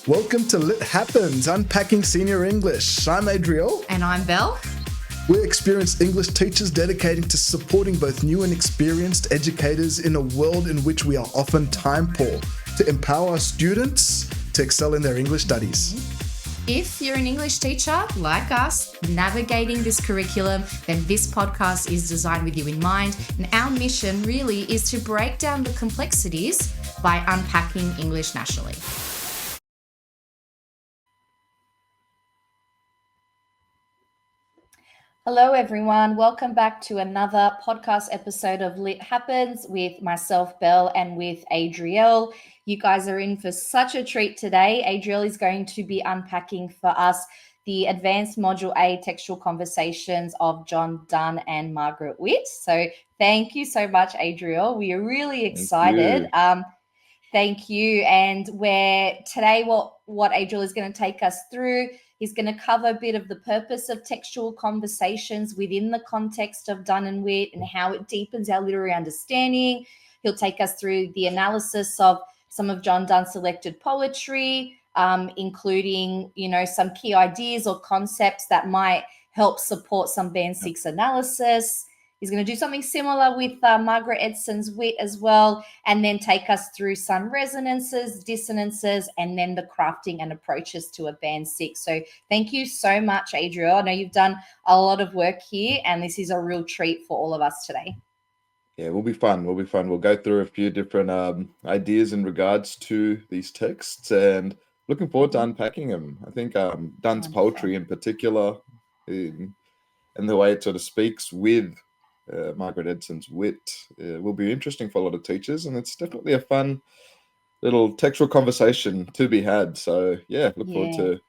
Welcome to lit.happensse, Unpacking Senior English. I'm Adriel. And I'm Belle. We're experienced English teachers dedicating to supporting both new and experienced educators in a world in which we are often time poor, to empower our students to excel in their English studies. If you're an English teacher like us, navigating this curriculum, then this podcast is designed with you in mind. And our mission really is to break down the complexities by unpacking English nationally. Hello, everyone. Welcome back to another podcast episode of lit.happensse with myself, Belle, and with Adriel. You guys are in for such a treat today. Adriel is going to be unpacking for us the Advanced Module A Textual Conversations of John Donne and Margaret Witt. So thank you so much, Adriel. We are really excited. Thank you. And today what Adriel is going to take us through is going to cover a bit of the purpose of textual conversations within the context of Donne and Witt and how it deepens our literary understanding. He'll take us through the analysis of some of John Donne's selected poetry, including, some key ideas or concepts that might help support some Band 6 analysis. He's going to do something similar with Margaret Edson's Wit as well, and then take us through some resonances, dissonances, and then the crafting and approaches to a Band 6. So thank you so much, Adriel. I know you've done a lot of work here, and this is a real treat for all of us today. Yeah, it will be fun. We'll go through a few different ideas in regards to these texts, and looking forward to unpacking them. I think Donne's poetry in particular, and the way it sort of speaks with Margaret Edson's wit will be interesting for a lot of teachers, and it's definitely a fun little textual conversation to be had. So look forward to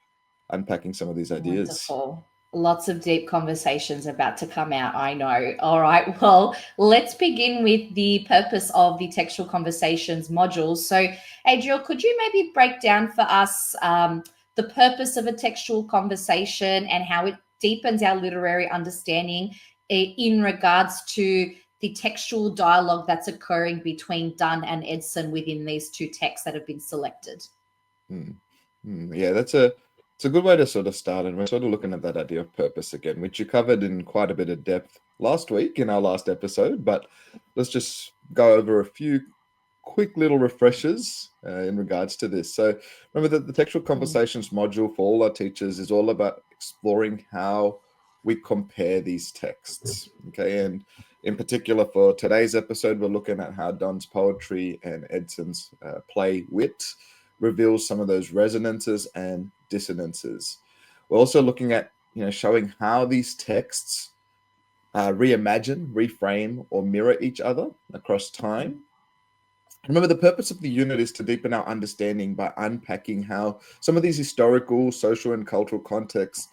unpacking some of these ideas. Wonderful. Lots of deep conversations about to come out, I know. All right, well, let's begin with the purpose of the Textual Conversations module. So, Adriel, could you maybe break down for us the purpose of a textual conversation and how it deepens our literary understanding in regards to the textual dialogue that's occurring between Donne and Edson within these two texts that have been selected? Yeah, it's a good way to sort of start, and we're sort of looking at that idea of purpose again, which you covered in quite a bit of depth last week in our last episode, but let's just go over a few quick little refreshers in regards to this. So remember that the Textual Conversations module for all our teachers is all about exploring how we compare these texts, okay? And in particular for today's episode, we're looking at how Donne's poetry and Edson's play wit reveals some of those resonances and dissonances. We're also looking at, showing how these texts reimagine, reframe, or mirror each other across time. Remember, the purpose of the unit is to deepen our understanding by unpacking how some of these historical, social, and cultural contexts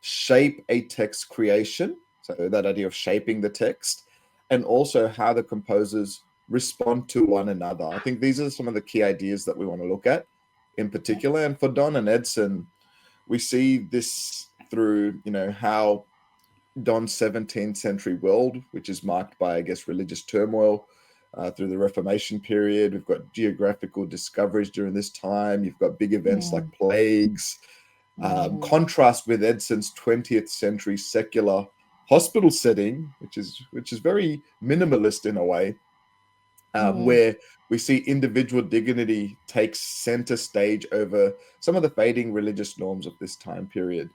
shape a text creation, so that idea of shaping the text, and also how the composers respond to one another. I think these are some of the key ideas that we want to look at in particular. And for Donne and Edson, we see this through, how Donne's 17th century world, which is marked by, religious turmoil through the Reformation period. We've got geographical discoveries during this time. You've got big events like plagues. Contrast with Edson's 20th century secular hospital setting, which is very minimalist in a way, where we see individual dignity takes center stage over some of the fading religious norms of this time period.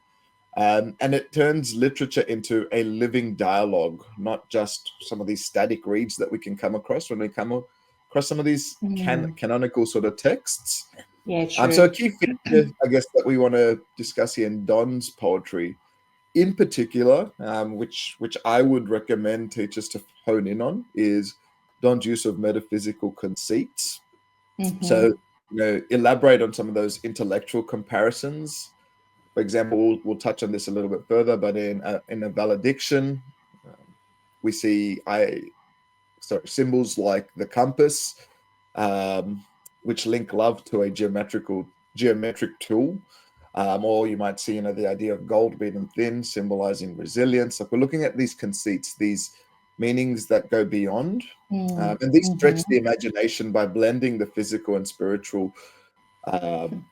And it turns literature into a living dialogue, not just some of these static reads that we can come across when we come across some of these canonical sort of texts. Yeah, true. So a key feature, that we want to discuss here in Donne's poetry, in particular, which I would recommend teachers to hone in on, is Donne's use of metaphysical conceits. So, elaborate on some of those intellectual comparisons. For example, we'll touch on this a little bit further, but in a valediction, we see symbols like the compass, which link love to a geometric tool, or you might see, the idea of gold beaten thin, symbolizing resilience. Like, we're looking at these conceits, these meanings that go beyond, and these stretch the imagination by blending the physical and spiritual um,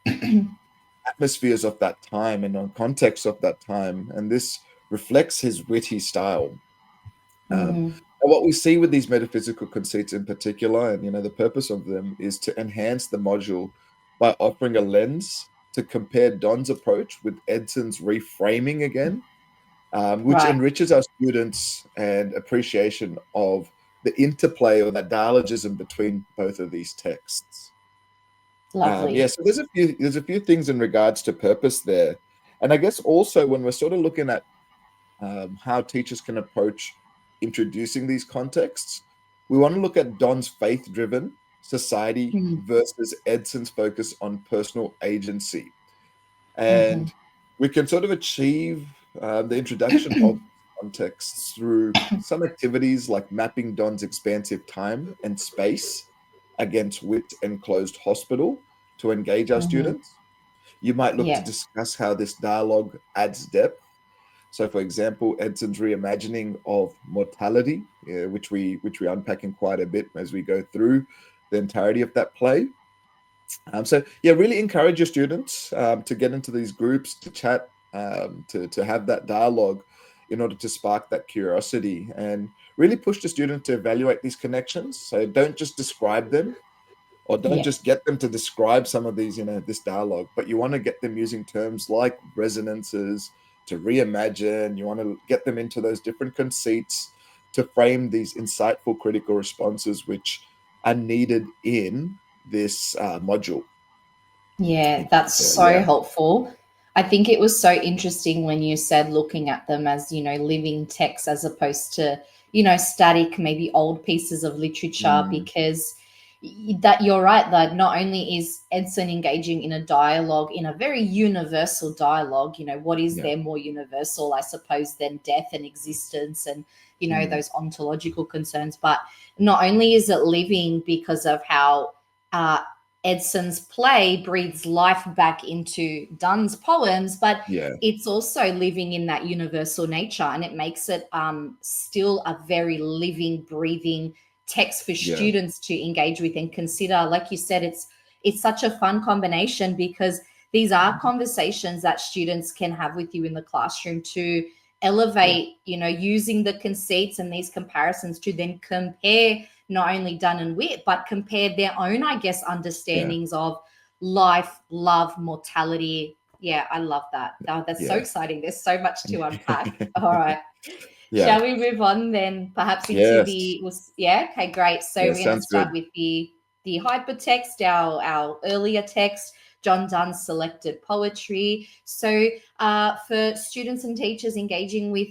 atmospheres of that time and on context of that time, and this reflects his witty style. Mm, And what we see with these metaphysical conceits in particular, and the purpose of them is to enhance the module by offering a lens to compare Donne's approach with Edson's reframing again, which right. enriches our students and appreciation of the interplay or that dialogism between both of these texts. Lovely. Yeah, so there's a few things in regards to purpose there, and I guess also when we're sort of looking at how teachers can approach introducing these contexts, we want to look at Don's faith-driven society Mm, versus Edson's focus on personal agency. mhm. And we can sort of achieve the introduction of contexts through some activities like mapping Don's expansive time and space against wit and closed hospital to engage our Mhm. students. You might look to Yeah. discuss how this dialogue adds depth. So, for example, Edson's reimagining of mortality, which we unpack in quite a bit as we go through the entirety of that play. So yeah, really encourage your students to get into these groups, to chat, to have that dialogue in order to spark that curiosity and really push the student to evaluate these connections. So don't just describe them, or don't Yeah. just get them to describe some of these, this dialogue, but you want to get them using terms like resonances to reimagine. You want to get them into those different conceits to frame these insightful critical responses which are needed in this module. Yeah, In that's particular, so yeah. helpful. I think it was so interesting when you said looking at them as, living text as opposed to, static, maybe old pieces of literature, Mm, because that you're right, that not only is Edson engaging in a dialogue, in a very universal dialogue, what is yeah. there more universal, I suppose, than death and existence and, Mm, those ontological concerns. But not only is it living because of how Edson's play breathes life back into Donne's poems, but yeah. it's also living in that universal nature, and it makes it still a very living, breathing text for Yeah. students to engage with and consider. Like you said, it's such a fun combination because these are conversations that students can have with you in the classroom to Yeah. elevate, using the conceits and these comparisons to then compare not only Donne and Wit, but compare their own, I guess, Yeah. understandings of life, love, mortality. Yeah, I love that. Oh, that's so Yeah. exciting. There's so much to unpack. All right. Yeah. Shall we move on then perhaps into Yes. yeah, okay, great. So Yeah. we're going to Sounds start good. with the hypertext, our earlier text, John Donne's selected poetry. So for students and teachers engaging with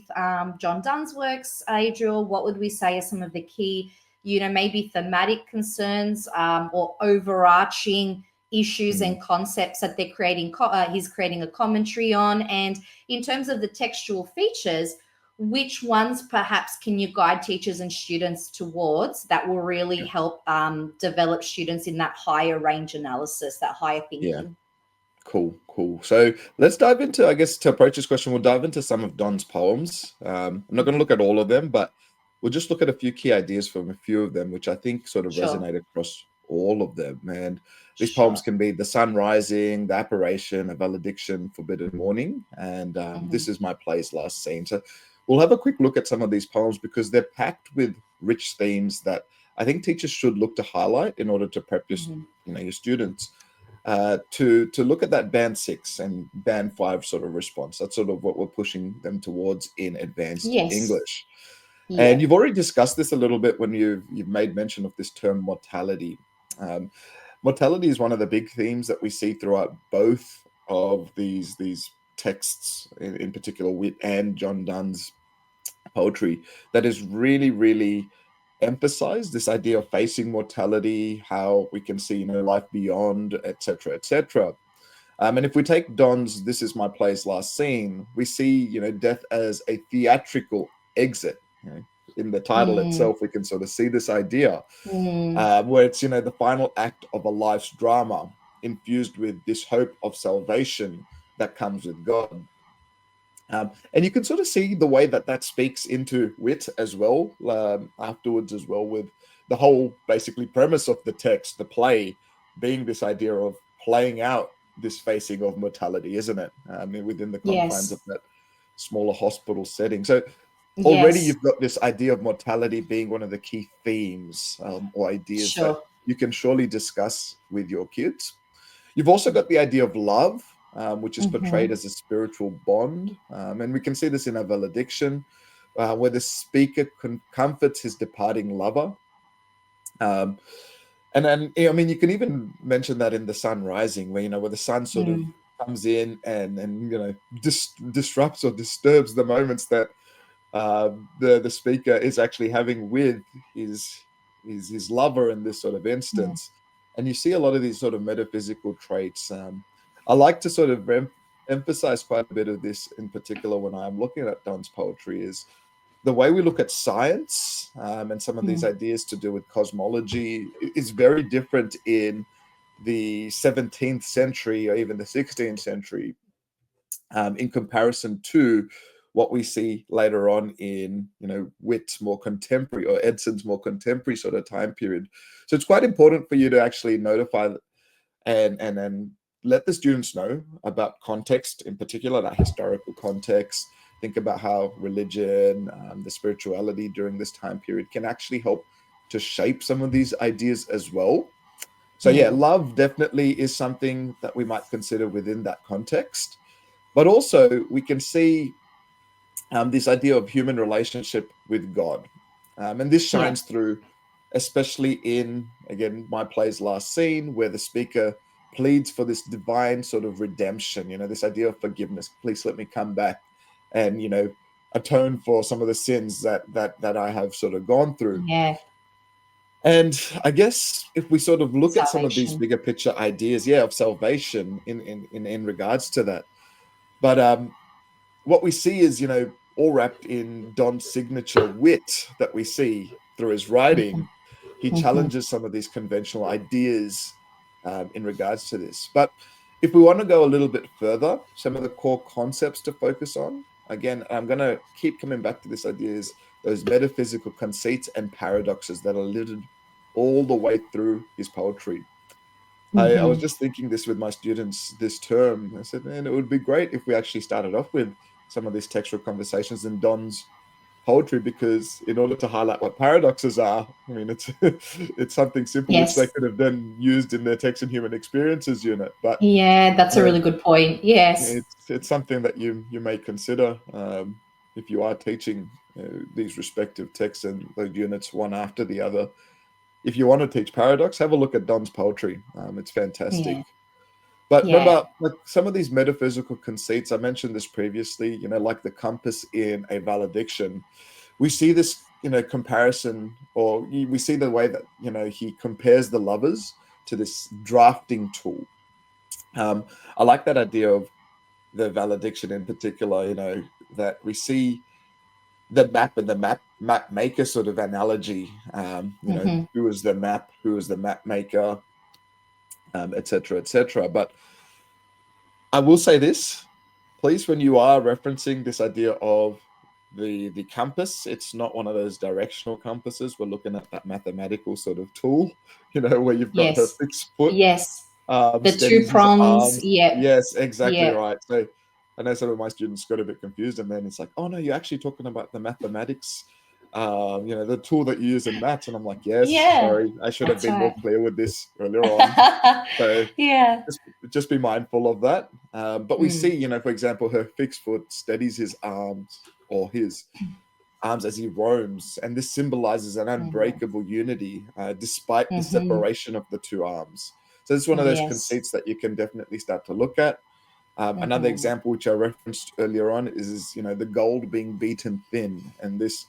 John Donne's works, Adriel, what would we say are some of the key, maybe thematic concerns or overarching issues Mm. and concepts that they're creating, he's creating a commentary on? And in terms of the textual features, which ones perhaps can you guide teachers and students towards that will really help develop students in that higher range analysis, that higher Yeah. thinking? Cool. So let's dive into, I guess, to approach this question, we'll dive into some of Donne's poems. I'm not going to look at all of them, but we'll just look at a few key ideas from a few of them, which I think sort of Sure, resonate across all of them. And these poems sure. can be The Sun Rising, The Apparition, A Valediction, Forbidden Morning, and Hmm. This Is My Play's Last Scene. So we'll have a quick look at some of these poems because they're packed with rich themes that I think teachers should look to highlight in order to prep Hmm. your students to look at that band 6 and band 5 sort of response. That's sort of what we're pushing them towards in advanced Yes. English. And Yeah. you've already discussed this a little bit when you've made mention of this term mortality. Um, Mortality is one of the big themes that we see throughout both of these texts, in particular Wit and John Donne's poetry, that is really emphasized this idea of facing mortality, how we can see life beyond, etc. And if we take Don's "This Is My Play's Last Scene," we see death as a theatrical exit. In the title Mm, itself, we can sort of see this idea mm, where it's the final act of a life's drama, infused with this hope of salvation that comes with God. And you can sort of see the way that speaks into Wit as well, afterwards as well, with the whole basically premise of the text, the play, being this idea of playing out this facing of mortality, isn't it? I mean, within the confines of Yes. that smaller hospital setting. So already Yes. you've got this idea of mortality being one of the key themes or ideas that Sure. you can surely discuss with your kids. You've also got the idea of love, which is portrayed as a spiritual bond. And we can see this in a valediction, where the speaker comforts his departing lover. And then, I mean, you can even mention that in the sun rising, where, where the sun sort of comes in and disrupts or disturbs the moments that the speaker is actually having with his lover in this sort of instance. And you see a lot of these sort of metaphysical traits. I like to sort of emphasize quite a bit of this in particular when I'm looking at Donne's poetry is the way we look at science and some of these ideas to do with cosmology is very different in the 17th century or even the 16th century in comparison to what we see later on in, Witt's more contemporary or Edson's more contemporary sort of time period. So it's quite important for you to actually notify and let the students know about context, in particular, that historical context. Think about how religion, the spirituality during this time period can actually help to shape some of these ideas as well. So yeah, love definitely is something that we might consider within that context. But also we can see this idea of human relationship with God. And this Yeah. shines through, especially in, again, my play's last scene, where the speaker pleads for this divine sort of redemption, this idea of forgiveness. Please let me come back and, atone for some of the sins that I have sort of gone through. Yeah. And I guess if we sort of look at some of these Salvation. bigger picture ideas, of salvation in regards to that. But what we see is, all wrapped in Don's signature wit that we see through his writing. He challenges some of these conventional ideas in regards to this. But if we want to go a little bit further, some of the core concepts to focus on, again, I'm going to keep coming back to this idea is those metaphysical conceits and paradoxes that are littered all the way through his poetry. I was just thinking this with my students this term. I said, man, it would be great if we actually started off with some of these textual conversations in Donne's poetry, because in order to highlight what paradoxes are, I mean, it's something simple which they Yes. could have then used in their text and human experiences unit. But Yeah, that's a yeah, really good point. Yes. it's something that you may consider if you are teaching these respective texts and those units one after the other. If you want to teach paradox, have a look at Donne's poetry. It's fantastic. Yeah. But Yeah. remember, like some of these metaphysical conceits, I mentioned this previously, like the compass in a valediction, we see this, comparison, or we see the way that, he compares the lovers to this drafting tool. I like that idea of the valediction in particular, that we see the map and the map maker sort of analogy, who is the map, who is the map maker, et cetera, et cetera. But I will say this, please, when you are referencing this idea of the compass, it's not one of those directional compasses. We're looking at that mathematical sort of tool, where you've got her Yes. fixed foot, Yes. The two steadies his prongs. arms. Yeah. Yes, exactly Yeah. right. So I know some of my students got a bit confused, and then it's like, oh no, you're actually talking about the mathematics, the tool that you use in maths. And I'm like, yes, Yeah. sorry, I should have That's been more right. clear with this earlier on. So Yeah. just be mindful of that. But we see, for example, her fixed foot steadies his arms as he roams, and this symbolizes an unbreakable unity despite the separation of the two arms. So this is one of those Yes. conceits that you can definitely start to look at. Another example which I referenced earlier on is the gold being beaten thin, and this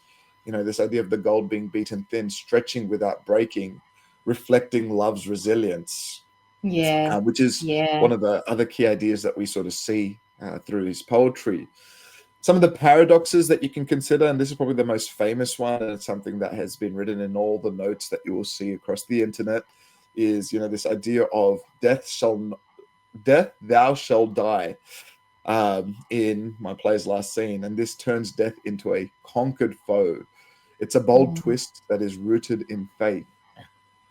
idea of the gold being beaten thin, stretching without breaking, reflecting love's resilience, Yeah. which is Yeah. one of the other key ideas that we sort of see through his poetry. Some of the paradoxes that you can consider, and this is probably the most famous one, and it's something that has been written in all the notes that you will see across the internet, is this idea of death thou shalt die, in my play's last scene, and this turns death into a conquered foe. It's a bold twist that is rooted in faith.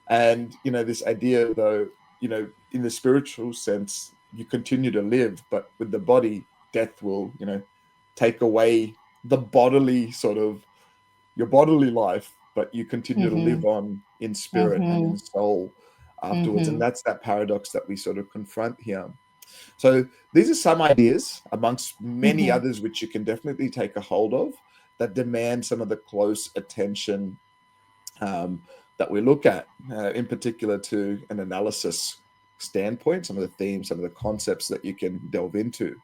And this idea, though, in the spiritual sense, you continue to live, but with the body, death will, take away the bodily sort of your bodily life, but you continue to live on in spirit and in soul afterwards. And that's that paradox that we sort of confront here. So these are some ideas amongst many others which you can definitely take a hold of that demand some of the close attention that we look at, in particular to an analysis standpoint, some of the themes, some of the concepts that you can delve into.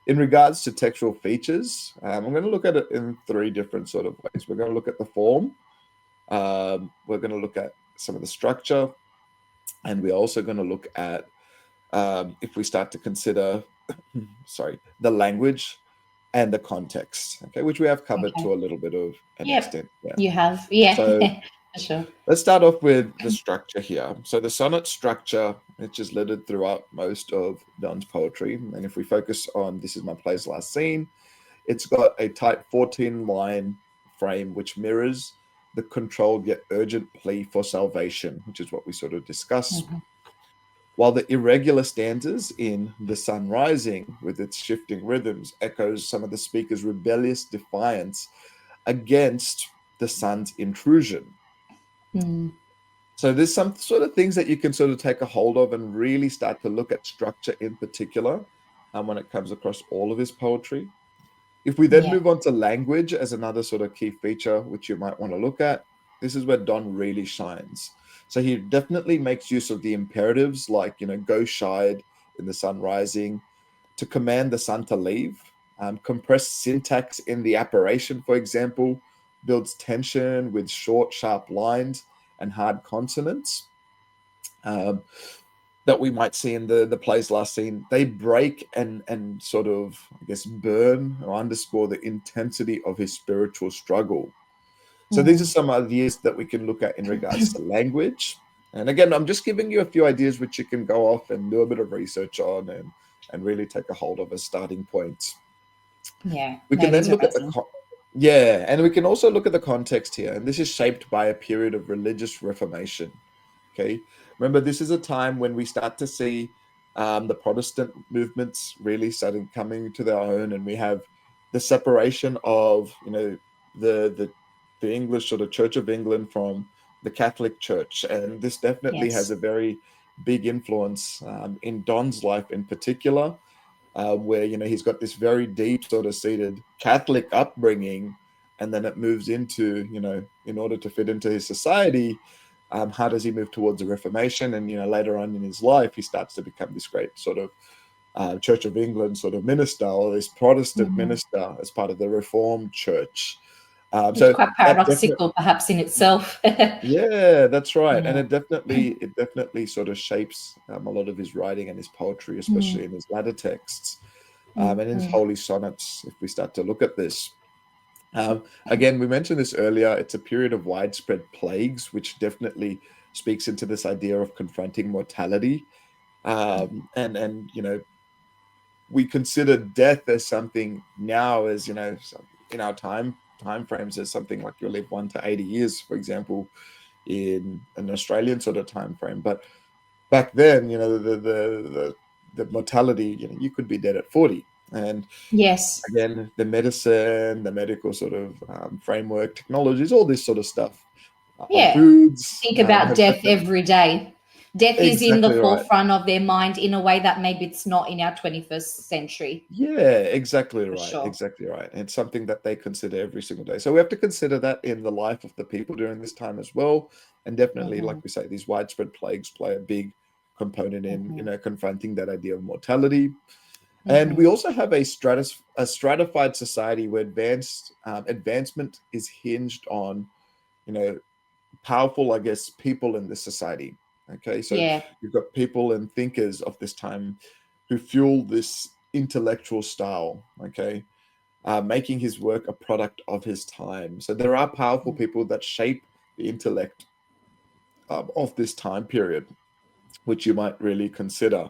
In regards to textual features, I'm going to look at it in three different sort of ways. We're going to look at the form, we're going to look at some of the structure, and we're also going to look at, if we start to consider, the language and the context, okay, which we have covered to a little bit of an extent. Yeah. You have, yeah, So, for sure. Let's start off with the structure here. So the sonnet structure, which is littered throughout most of Donne's poetry. And if we focus on This Is My Play's Last Scene, it's got a tight 14-line frame, which mirrors the controlled yet urgent plea for salvation, which is what we sort of discussed. While the irregular stanzas in The Sun Rising, with its shifting rhythms, echoes some of the speaker's rebellious defiance against the sun's intrusion. So there's some sort of things that you can sort of take a hold of and really start to look at structure in particular when it comes across all of his poetry. If we then move on to language as another sort of key feature which you might want to look at, this is where Donne really shines. So he definitely makes use of the imperatives like, go shide in The Sun Rising, to command the sun to leave. Compressed syntax in the apparition, for example, builds tension with short, sharp lines and hard consonants that we might see in the play's last scene. They break and sort of, I guess, burn or underscore the intensity of his spiritual struggle. So these are some ideas that we can look at in regards to language. And again, I'm just giving you a few ideas which you can go off and do a bit of research on and really take a hold of as starting points. Yeah. We can then look at and we can also look at the context here. And this is shaped by a period of religious reformation. Okay. Remember, this is a time when we start to see the Protestant movements really starting coming to their own, and we have the separation of, the English sort of Church of England from the Catholic Church. And this definitely has a very big influence in Donne's life in particular, where, he's got this very deep sort of seated Catholic upbringing, and then it moves into, in order to fit into his society, how does he move towards the Reformation? And, later on in his life, he starts to become this great sort of Church of England sort of minister, or this Protestant minister as part of the Reformed Church. So quite paradoxical, perhaps in itself. Yeah, that's right. And it definitely sort of shapes a lot of his writing and his poetry, especially in his latter texts, and in his holy sonnets, if we start to look at this. Again, we mentioned this earlier, it's a period of widespread plagues, which definitely speaks into this idea of confronting mortality. And we consider death as something now, as, in our time frames, as something like you'll live 1 to 80 years, for example, in an Australian sort of time frame. But back then, the mortality, you could be dead at 40. And again, the medicine, the medical sort of framework, technologies, all this sort of stuff. Foods. Think about death every day. Death is in the forefront of their mind in a way that maybe it's not in our 21st century. Yeah, exactly right. Sure. Exactly right. And it's something that they consider every single day. So we have to consider that in the life of the people during this time as well. And definitely, like we say, these widespread plagues play a big component in, confronting that idea of mortality. And we also have a stratified society where advancement is hinged on, powerful, I guess, people in this society. Okay, so you've got people and thinkers of this time who fuel this intellectual style, okay, making his work a product of his time. So there are powerful people that shape the intellect of this time period, which you might really consider.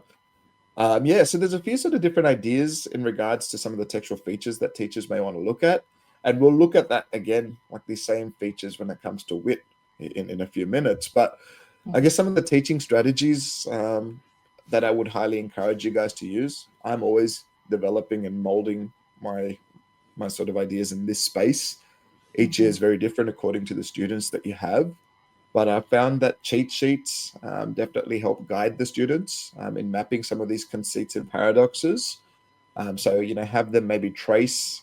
So there's a few sort of different ideas in regards to some of the textual features that teachers may want to look at. And we'll look at that again, like these same features when it comes to wit in a few minutes. But I guess some of the teaching strategies that I would highly encourage you guys to use. I'm always developing and molding my sort of ideas in this space. Each year is very different according to the students that you have. But I found that cheat sheets definitely help guide the students in mapping some of these conceits and paradoxes. So, have them maybe trace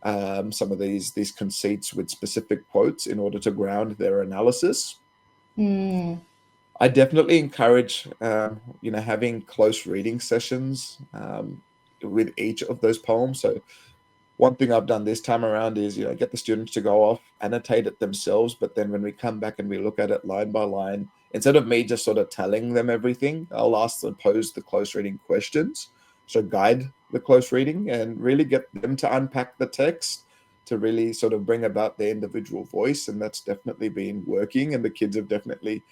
some of these conceits with specific quotes in order to ground their analysis. Mm. I definitely encourage, having close reading sessions with each of those poems. So one thing I've done this time around is, get the students to go off, annotate it themselves. But then when we come back and we look at it line by line, instead of me just sort of telling them everything, I'll ask them, pose the close reading questions. So guide the close reading and really get them to unpack the text to really sort of bring about their individual voice. And that's definitely been working. And the kids have definitely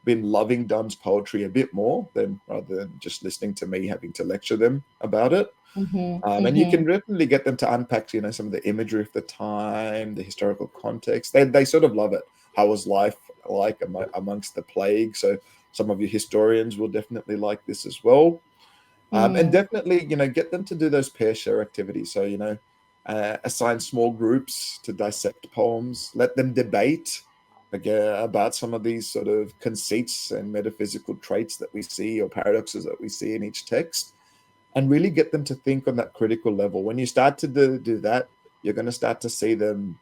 been loving Donne's poetry a bit more rather than just listening to me having to lecture them about it. And you can definitely get them to unpack, some of the imagery of the time, the historical context. They sort of love it. How was life like amongst the plague? So some of your historians will definitely like this as well. And definitely, get them to do those pair share activities. So, assign small groups to dissect poems, let them debate about some of these sort of conceits and metaphysical traits that we see or paradoxes that we see in each text, and really get them to think on that critical level. When you start to do that, you're going to start to see them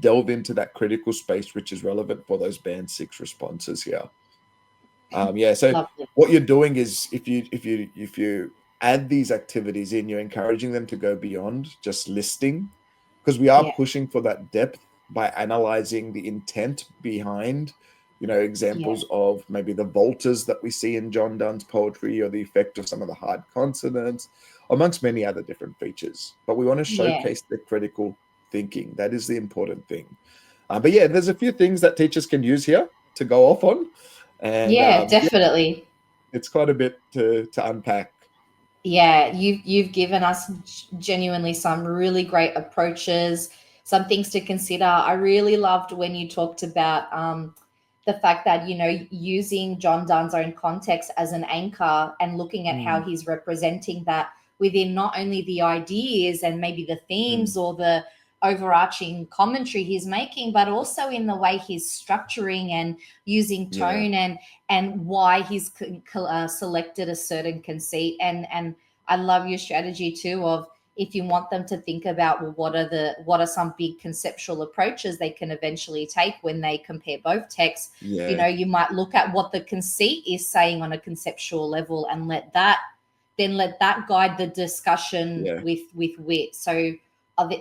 delve into that critical space, which is relevant for those band 6 responses here. So Lovely. what you're doing is if you add these activities in, you're encouraging them to go beyond just listing, because we are pushing for that depth by analyzing the intent behind, examples of maybe the voltas that we see in John Donne's poetry, or the effect of some of the hard consonants, amongst many other different features. But we want to showcase the critical thinking. That is the important thing. But there's a few things that teachers can use here to go off on. And definitely. It's quite a bit to unpack. Yeah, you've given us genuinely some really great approaches, some things to consider. I really loved when you talked about the fact that, using John Donne's own context as an anchor and looking at how he's representing that within not only the ideas and maybe the themes or the overarching commentary he's making, but also in the way he's structuring and using tone and why he's selected a certain conceit. And I love your strategy too of, if you want them to think about, well, what are some big conceptual approaches they can eventually take when they compare both texts. You might look at what the conceit is saying on a conceptual level and let that guide the discussion with wit. So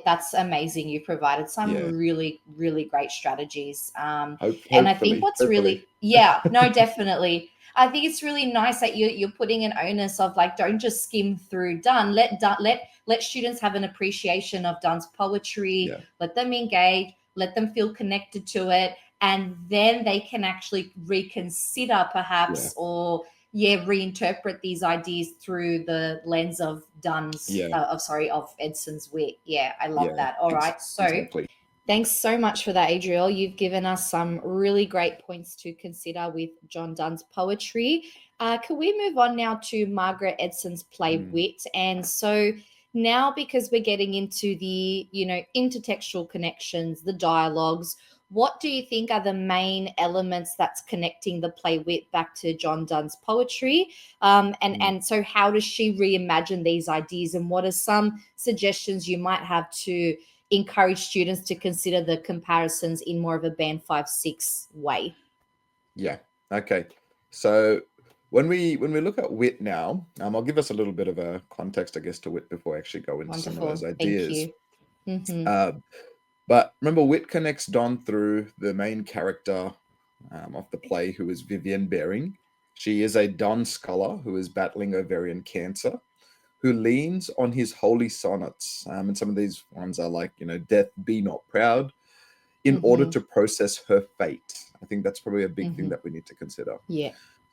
that's amazing. You provided some really, really great strategies. And I think what's really, definitely. I think it's really nice that you're putting an onus of, like, don't just skim through Donne. Let students have an appreciation of Donne's poetry. Let them engage. Let them feel connected to it, and then they can actually reconsider, perhaps, or reinterpret these ideas through the lens of Donne's, of Edson's wit. Yeah, I love that. All right, so. Exactly. Thanks so much for that, Adriel. You've given us some really great points to consider with John Donne's poetry. Can we move on now to Margaret Edson's play Wit? And so now, because we're getting into the, intertextual connections, the dialogues, what do you think are the main elements that's connecting the play Wit back to John Donne's poetry? And so how does she reimagine these ideas? And what are some suggestions you might have to encourage students to consider the comparisons in more of a band 5-6 way? Okay, so when we look at wit now, I'll give us a little bit of a context, I guess, to wit before I actually go into some of those ideas. Thank you. But remember, wit connects Donne through the main character of the play, who is Vivienne Baring. She is a Donne scholar who is battling ovarian cancer, who leans on his holy sonnets. And some of these ones are like, death be not proud, in order to process her fate. I think that's probably a big thing that we need to consider.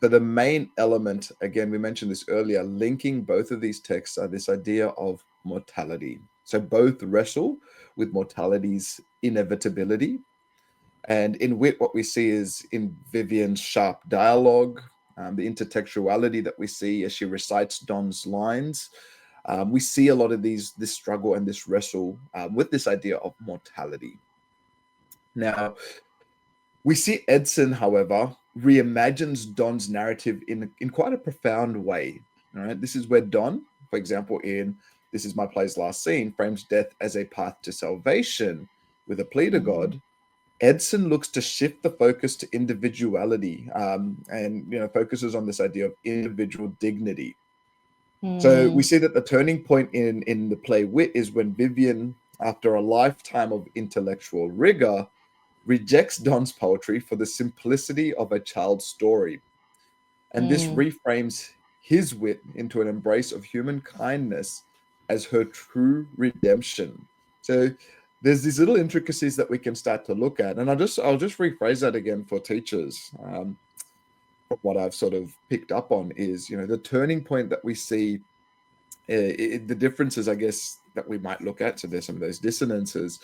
So the main element, again, we mentioned this earlier, linking both of these texts are this idea of mortality. So both wrestle with mortality's inevitability. And in wit, what we see is in Vivian's sharp dialogue, the intertextuality that we see as she recites Donne's lines. We see a lot of this struggle and this wrestle with this idea of mortality. Now, we see Edson, however, reimagines Donne's narrative in quite a profound way. All right, this is where Donne, for example, in This Is My Play's Last Scene, frames death as a path to salvation with a plea to God. Edson looks to shift the focus to individuality, and focuses on this idea of individual dignity. So we see that the turning point in the play Wit is when Vivian, after a lifetime of intellectual rigor, rejects Donne's poetry for the simplicity of a child's story. And this reframes his wit into an embrace of human kindness as her true redemption. So there's these little intricacies that we can start to look at. And I'll just rephrase that again for teachers. What I've sort of picked up on is, the turning point that we see, the differences, I guess, that we might look at. So there's some of those dissonances.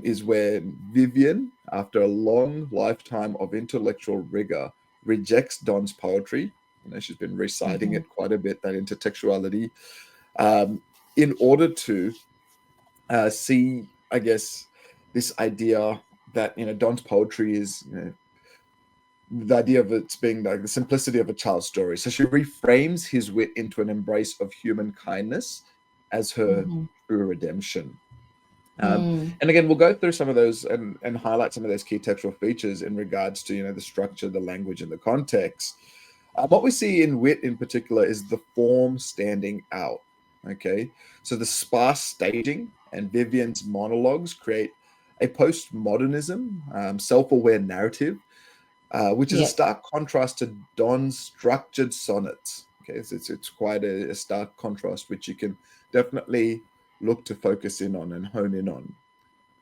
Is where Vivian, after a long lifetime of intellectual rigor, rejects Donne's poetry. She's been reciting it quite a bit, that intertextuality, in order to see, I guess, this idea that Donne's poetry is the idea of it being like the simplicity of a child's story. So she reframes his wit into an embrace of human kindness as her true redemption. And again, we'll go through some of those and highlight some of those key textual features in regards to the structure, the language, and the context. What we see in wit in particular is the form standing out. Okay, so the sparse staging and Vivian's monologues create a postmodernism, self-aware narrative, which is a stark contrast to Donne's structured sonnets. Okay, so it's quite a stark contrast, which you can definitely look to focus in on and hone in on.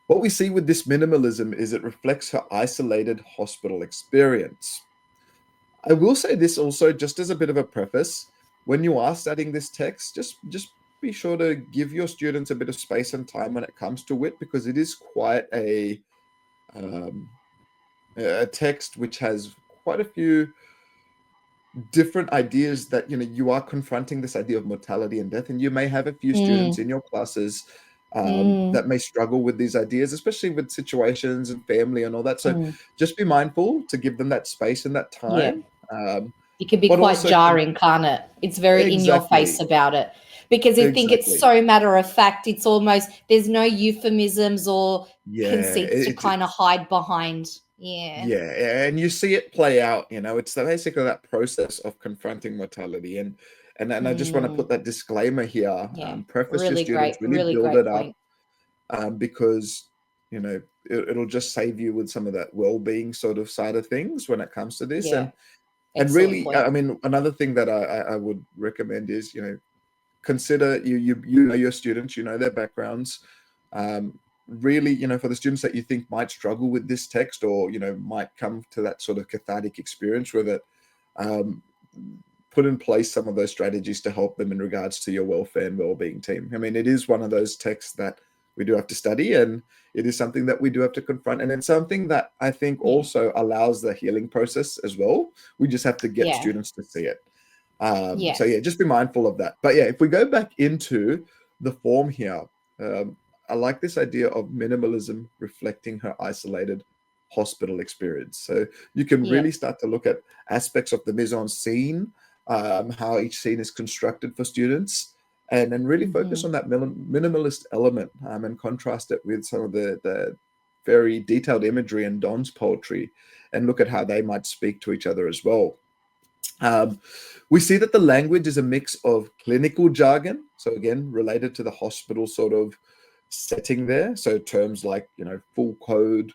What we see with this minimalism is it reflects her isolated hospital experience. I will say this also, just as a bit of a preface, when you are studying this text, just be sure to give your students a bit of space and time when it comes to wit, because it is quite a text which has quite a few different ideas that you are confronting this idea of mortality and death, and you may have a few students in your classes that may struggle with these ideas, especially with situations and family and all that. So just be mindful to give them that space and that time. It can be but quite also jarring, can't it? It's very in your face about it, because I think it's so matter of fact. It's almost, there's no euphemisms or conceits to kind of hide behind. And you see it play out. It's basically that process of confronting mortality, and I just want to put that disclaimer here. Preface really your students, great, really build great it point. up, because it'll just save you with some of that well-being sort of side of things when it comes to this. And really, point. I mean, another thing that I would recommend is consider you know your students, their backgrounds. Really, for the students that you think might struggle with this text, or might come to that sort of cathartic experience with it, put in place some of those strategies to help them in regards to your welfare and well-being team. I mean, it is one of those texts that we do have to study, and it is something that we do have to confront, and it's something that I think also allows the healing process as well. We just have to get students to see it. So just be mindful of that. But if we go back into the form here, I like this idea of minimalism reflecting her isolated hospital experience. So you can really start to look at aspects of the mise-en-scene, how each scene is constructed for students, and then really focus on that minimalist element, and contrast it with some of the very detailed imagery in Donne's poetry, and look at how they might speak to each other as well. We see that the language is a mix of clinical jargon, so again, related to the hospital sort of setting there. So terms like, full code,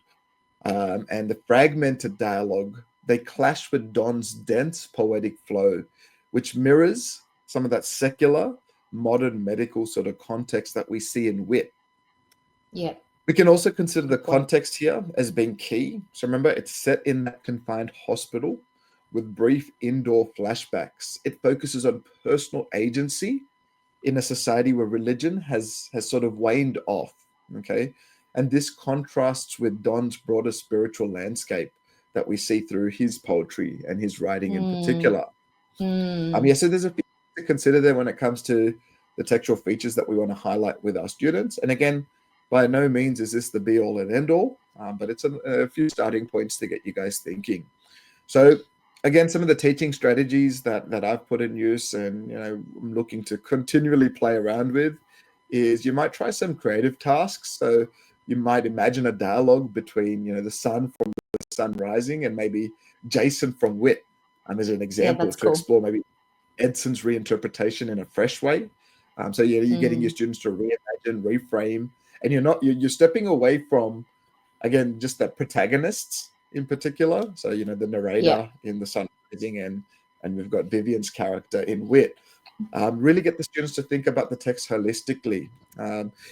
and the fragmented dialogue, they clash with Donne's dense poetic flow, which mirrors some of that secular, modern medical sort of context that we see in wit. We can also consider the context here as being key. So remember, it's set in that confined hospital with brief indoor flashbacks. It focuses on personal agency in a society where religion has sort of waned off. Okay, And this contrasts with Donne's broader spiritual landscape that we see through his poetry and his writing in particular. So there's a few things to consider there when it comes to the textual features that we want to highlight with our students. And again, by no means is this the be all and end all, but it's a few starting points to get you guys thinking. So again, some of the teaching strategies that I've put in use and I'm looking to continually play around with is you might try some creative tasks. So you might imagine a dialogue between the sun from the sun rising and maybe Jason from Wit as an example to explore maybe Edson's reinterpretation in a fresh way. So you're getting your students to reimagine, reframe, and you're stepping away from, again, just the protagonists in particular. So the narrator in the sun rising, and we've got Vivian's character in Wit. Really get the students to think about the text holistically.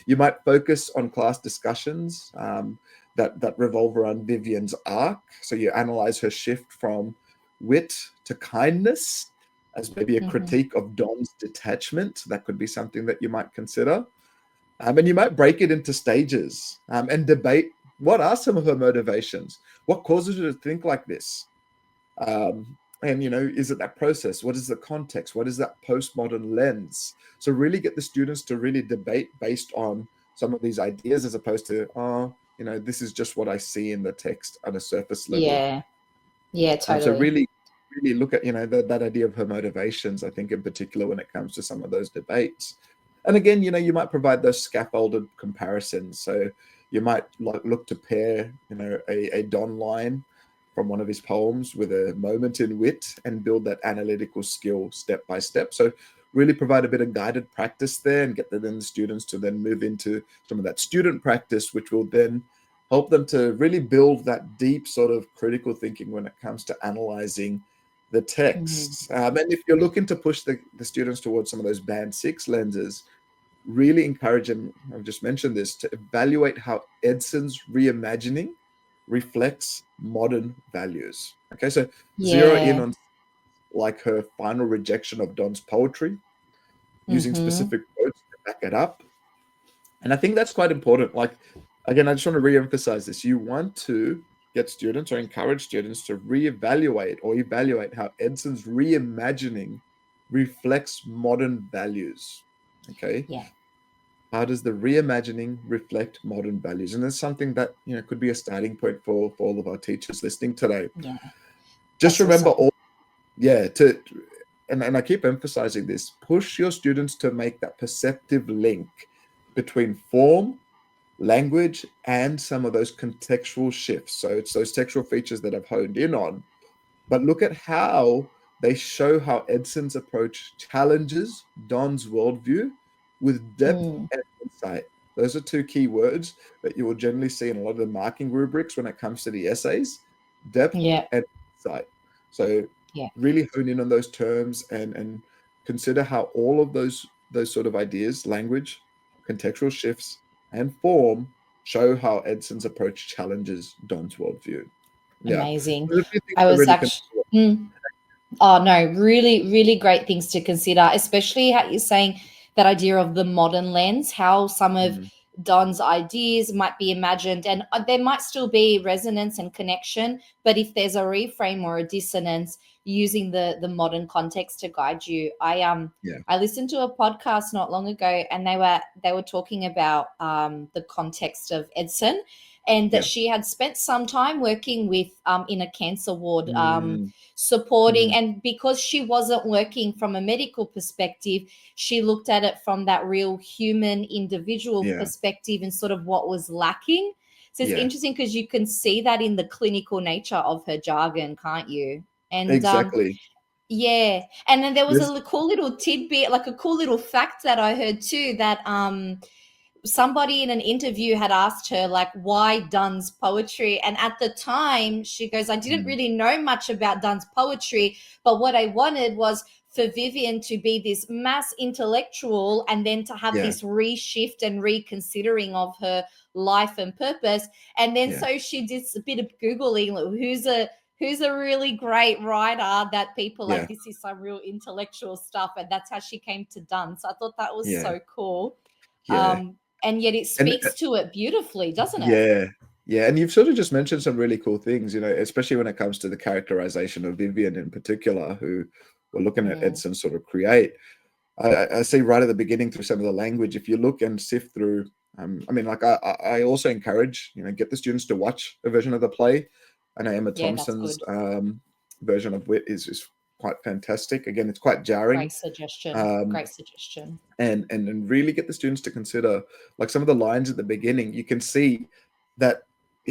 You might focus on class discussions that revolve around Vivian's arc. So you analyze her shift from wit to kindness as maybe a critique of Donne's detachment. That could be something that you might consider. And you might break it into stages and debate what are some of her motivations? What causes her to think like this? And is it that process? What is the context? What is that postmodern lens? So really get the students to really debate based on some of these ideas, as opposed to, this is just what I see in the text on a surface level. Yeah, totally. So really look at, that idea of her motivations, I think in particular when it comes to some of those debates. And again, you might provide those scaffolded comparisons. So you might look to pair, a Donne line from one of his poems with a moment in Wit and build that analytical skill step by step. So really provide a bit of guided practice there and get the students to then move into some of that student practice, which will then help them to really build that deep sort of critical thinking when it comes to analyzing the text. And if you're looking to push the students towards some of those band 6 lenses, really encourage them, I've just mentioned this, to evaluate how Edson's reimagining reflects modern values. Okay, so zero in on like her final rejection of Donne's poetry, using specific quotes to back it up. And I think that's quite important. Like, again, I just want to re-emphasize this. You want to get students or encourage students to reevaluate or evaluate how Edson's reimagining reflects modern values. Okay. Yeah. How does the reimagining reflect modern values? And that's something that could be a starting point for all of our teachers listening today. Yeah. Just remember and I keep emphasizing this, push your students to make that perceptive link between form, language, and some of those contextual shifts. So it's those textual features that I've honed in on, but look at how they show how Edson's approach challenges Donne's worldview with depth and insight. Those are 2 key words that you will generally see in a lot of the marking rubrics when it comes to the essays: depth and insight. So really hone in on those terms and consider how all of those sort of ideas, language, contextual shifts, and form show how Edson's approach challenges Donne's worldview. Amazing. I was actually really, really great things to consider, especially how you're saying that idea of the modern lens, how some of Donne's ideas might be imagined, and there might still be resonance and connection, but if there's a reframe or a dissonance, using the modern context to guide you. I listened to a podcast not long ago, and they were talking about the context of Edson, and that she had spent some time working with in a cancer ward, supporting, and because she wasn't working from a medical perspective, she looked at it from that real human individual perspective and sort of what was lacking. So it's interesting because you can see that in the clinical nature of her jargon, can't you? And exactly. And then there was a cool little tidbit, like a cool little fact that I heard too, that somebody in an interview had asked her, like, why Donne's poetry? And at the time, she goes, I didn't really know much about Donne's poetry, but what I wanted was for Vivian to be this mass intellectual and then to have this reshift and reconsidering of her life and purpose. And then so she did a bit of Googling, like, who's a really great writer that people like, this is some real intellectual stuff. And that's how she came to Donne. So I thought that was so cool. and yet it And speaks to it beautifully, doesn't it? yeah, and you've sort of just mentioned some really cool things, especially when it comes to the characterization of Vivian in particular, who we're looking at Edson sort of create. I see right at the beginning through some of the language, if you look and sift through, I also encourage, get the students to watch a version of the play. I know Emma Thompson's version of Wit is quite fantastic. Again, it's quite jarring. Great suggestion. And really get the students to consider, like, some of the lines at the beginning. You can see that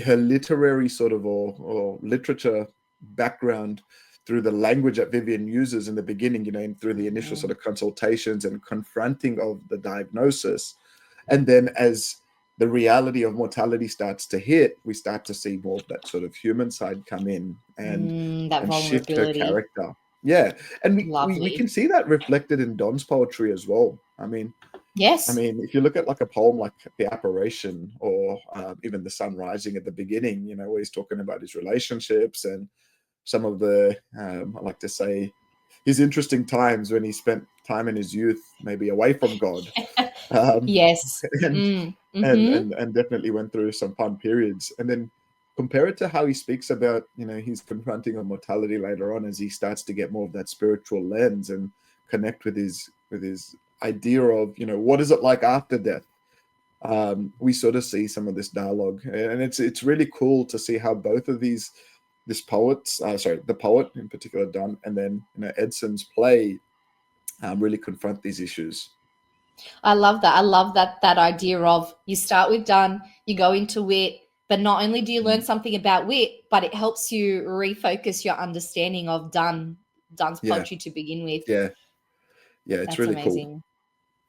her literary sort of or literature background through the language that Vivian uses in the beginning, and through the initial sort of consultations and confronting of the diagnosis. And then as the reality of mortality starts to hit, we start to see more of that sort of human side come in and shift her character. Yeah. And we can see that reflected in Donne's poetry as well. Yes. If you look at like a poem like The Apparition, or even The Sun Rising at the beginning, where he's talking about his relationships and some of the, I like to say, his interesting times when he spent time in his youth, maybe away from God. Yes. And definitely went through some fun periods. And then compare it to how he speaks about, he's confronting of mortality later on, as he starts to get more of that spiritual lens and connect with his idea of, what is it like after death? We sort of see some of this dialogue, and it's really cool to see how both of the poet in particular, Donne, and then Edson's play really confront these issues. I love that idea of, you start with Donne, you go into Wit, but not only do you learn something about Wit, but it helps you refocus your understanding of Donne's poetry to begin with. Yeah, it's That's really amazing.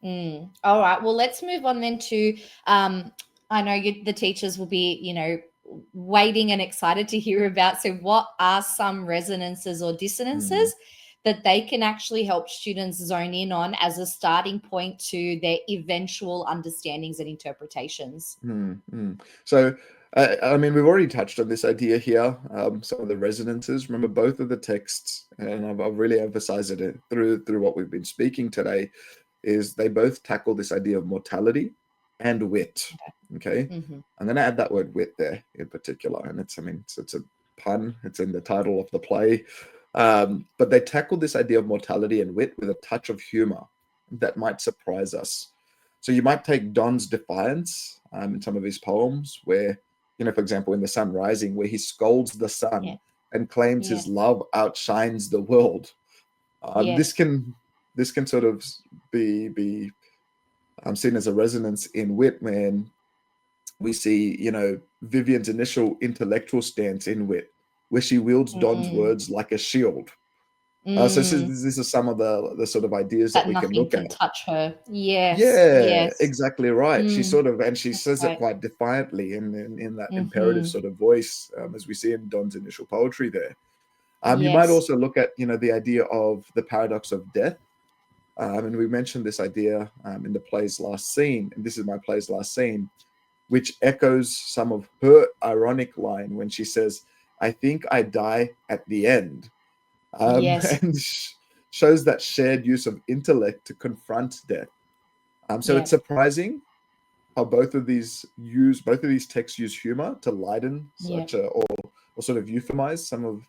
Cool. All right, well, let's move on then to I know the teachers will be waiting and excited to hear about. So what are some resonances or dissonances that they can actually help students zone in on as a starting point to their eventual understandings and interpretations? So, we've already touched on this idea here, some of the resonances. Remember, both of the texts, and I've really emphasized it through what we've been speaking today, is they both tackle this idea of mortality and wit. Okay. I'm going to add that word wit there in particular, and it's a pun. It's in the title of the play. But they tackle this idea of mortality and wit with a touch of humor that might surprise us. So you might take Donne's defiance in some of his poems, where, for example, in The Sun Rising, where he scolds the sun and claims his love outshines the world. This can sort of be seen as a resonance in Wit, when we see, Vivian's initial intellectual stance in Wit, where she wields Donne's words like a shield. So this is some of the sort of ideas that we can look at. Nothing can touch her. Yes. Yeah, exactly right. She sort of, and she says right. it quite defiantly in that imperative sort of voice, as we see in Donne's initial poetry there. You might also look at, the idea of the paradox of death. And we mentioned this idea in the play's last scene, and this is my play's last scene, which echoes some of her ironic line when she says, "I think I die at the end." And shows that shared use of intellect to confront death. So it's surprising how both of these texts use humor to lighten or sort of euphemize some of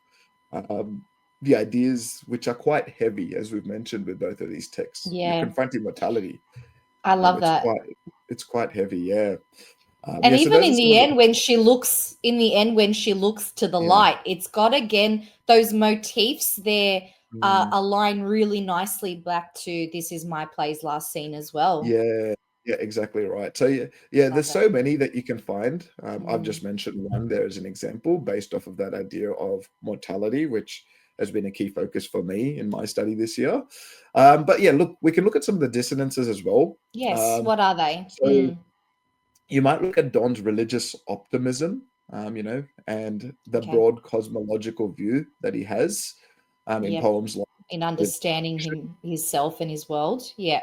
the ideas, which are quite heavy, as we've mentioned with both of these texts. You're confronting mortality. I love that. It's quite heavy, yeah. And even in the end, when she looks to the light, it's got, again, those motifs there align really nicely back to "This is my play's last scene" as well. Yeah, exactly right. So there's so many that you can find. I've just mentioned one there as an example, based off of that idea of mortality, which has been a key focus for me in my study this year. But look, we can look at some of the dissonances as well. Yes, what are they? So you might look at Donne's religious optimism, and the broad cosmological view that he has in poems like, in understanding himself and his world. Yeah,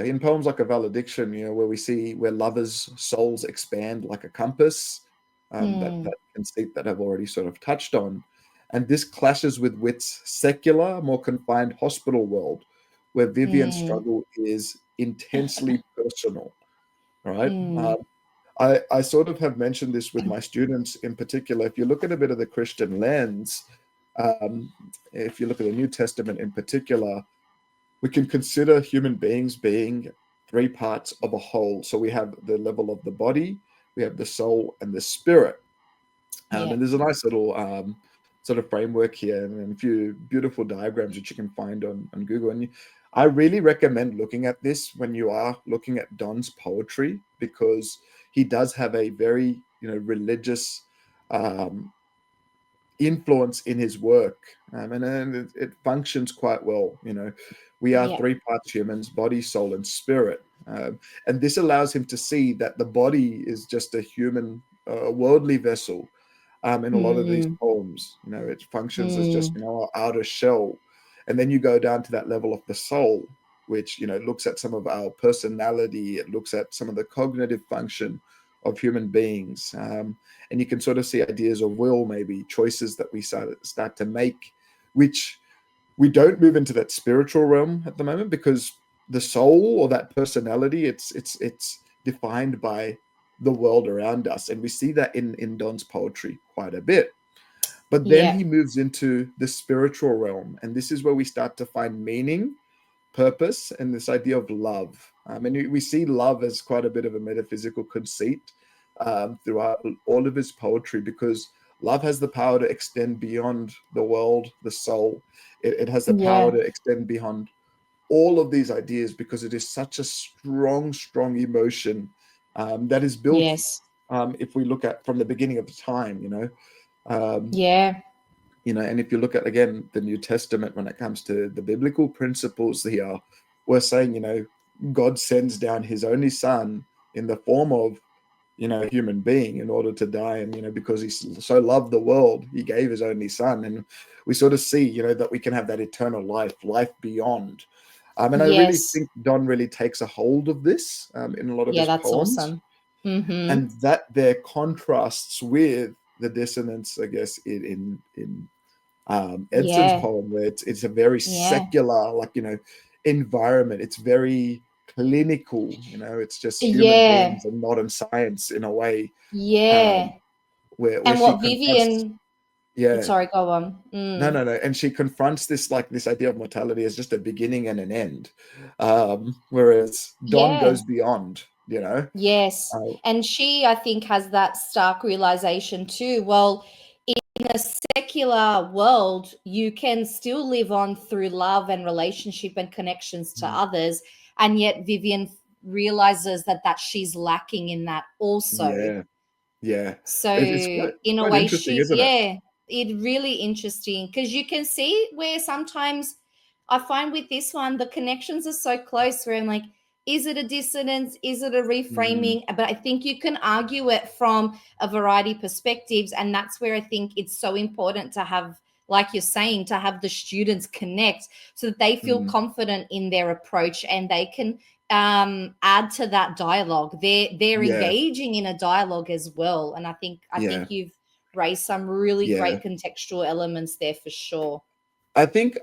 in poems like A Valediction, where we see where lovers' souls expand like a compass, that conceit that I've already sort of touched on. And this clashes with Wit's secular, more confined hospital world, where Vivian's struggle is intensely personal. right? Mm. I sort of have mentioned this with my students in particular. If you look at a bit of the Christian lens, if you look at the New Testament in particular, we can consider human beings being three parts of a whole. So we have the level of the body, we have the soul, and the spirit. Yeah. And there's a nice little sort of framework here and a few beautiful diagrams that you can find on Google. And I really recommend looking at this when you are looking at Donne's poetry, because he does have a very, religious influence in his work, and it functions quite well. We are Yeah. three parts humans: body, soul, and spirit. And this allows him to see that the body is just a human, worldly vessel. In a lot of these Mm. poems, it functions as just, Mm. our outer shell. And then you go down to that level of the soul, which, looks at some of our personality. It looks at some of the cognitive function of human beings. And you can sort of see ideas of will, maybe choices that we start to make, which we don't move into that spiritual realm at the moment, because the soul, or that personality, it's defined by the world around us, and we see that in Donne's poetry quite a bit. But then Yeah. he moves into the spiritual realm, and this is where we start to find meaning, purpose, and this idea of love. And we see love as quite a bit of a metaphysical conceit throughout all of his poetry, because love has the power to extend beyond the world, the soul. It has the power Yeah. to extend beyond all of these ideas, because it is such a strong, strong emotion that is built, Yes. if we look at from the beginning of the time, um, Yeah. and if you look at, again, the New Testament, when it comes to the biblical principles here, we're saying, God sends down his only son in the form of, a human being, in order to die. And, because he so loved the world, he gave his only son. And we sort of see, that we can have that eternal life beyond. And I really Yes. think Don really takes a hold of this in a lot of Yeah, his that's poems. awesome. Mm-hmm. And that there contrasts with the dissonance, I guess, in Edson's Yeah. poem, where it's a very Yeah. secular, environment. It's very clinical. It's just human Yeah. beings and modern science in a way, Yeah. um, where And she what confronts. Vivian, Yeah, sorry, go on. no, and she confronts this idea of mortality as just a beginning and an end, whereas Don Yeah. goes beyond. Yes. Uh, And she, I think, has that stark realization too. Well, in a secular world, you can still live on through love and relationship and connections to others. And yet Vivian realizes that she's lacking in that also. yeah, yeah. So It's quite in a quite way, interesting, isn't it? it really interesting, because you can see where sometimes I find with this one, the connections are so close where I'm like, is it a dissonance? Is it a Mm, reframing? But I think you can argue it from a variety of perspectives. And that's where I think it's so important to have, like you're saying, to have the students connect so that they feel mm, confident in their approach and they can add to that dialogue. They're yeah, engaging in a dialogue as well. And I think yeah, you've raised some really yeah. great contextual elements there for sure. I think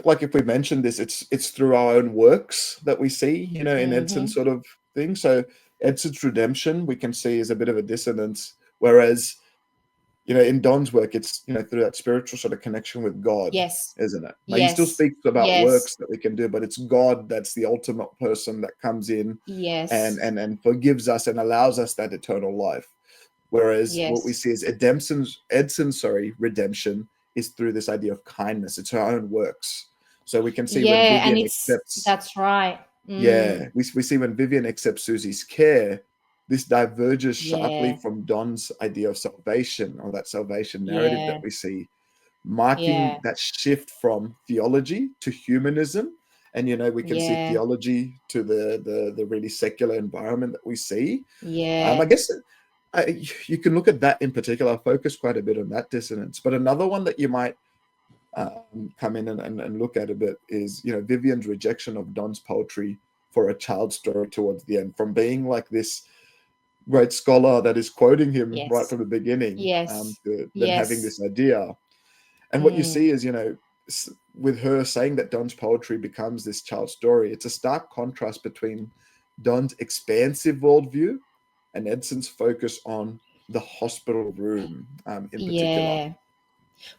like if we mentioned this, it's through our own works that we see, in Edson's Mm-hmm. sort of thing. So Edson's redemption we can see is a bit of a dissonance, whereas in Don's work it's through that spiritual sort of connection with God, Yes. isn't it? Now he still Yes. speaks about Yes. works that we can do, but it's God that's the ultimate person that comes in and Yes. and and forgives us and allows us that eternal life. Whereas what we Yes. see is Edson's redemption is through this idea of kindness. It's her own works. So we can see when Yeah. And Vivian accepts, that's right. yeah, we see when Vivian accepts Susie's care, this diverges sharply Yeah. from Don's idea of salvation, or that salvation narrative that Yeah. we see, marking Yeah. that shift from theology to humanism. And we can see Yeah. theology to the really secular environment that we see. I Yeah. guess you can look at that in particular. I focus quite a bit on that dissonance. But another one that you might come in and look at a bit is, Vivian's rejection of Don's poetry for a child story towards the end, from being like this great scholar that is quoting him right Yes. from the beginning, Yes. to then having Yes. this idea. And what you Mm. see is, with her saying that Don's poetry becomes this child story, it's a stark contrast between Donne's expansive worldview, and Edson's focus on the hospital room in particular. Yeah.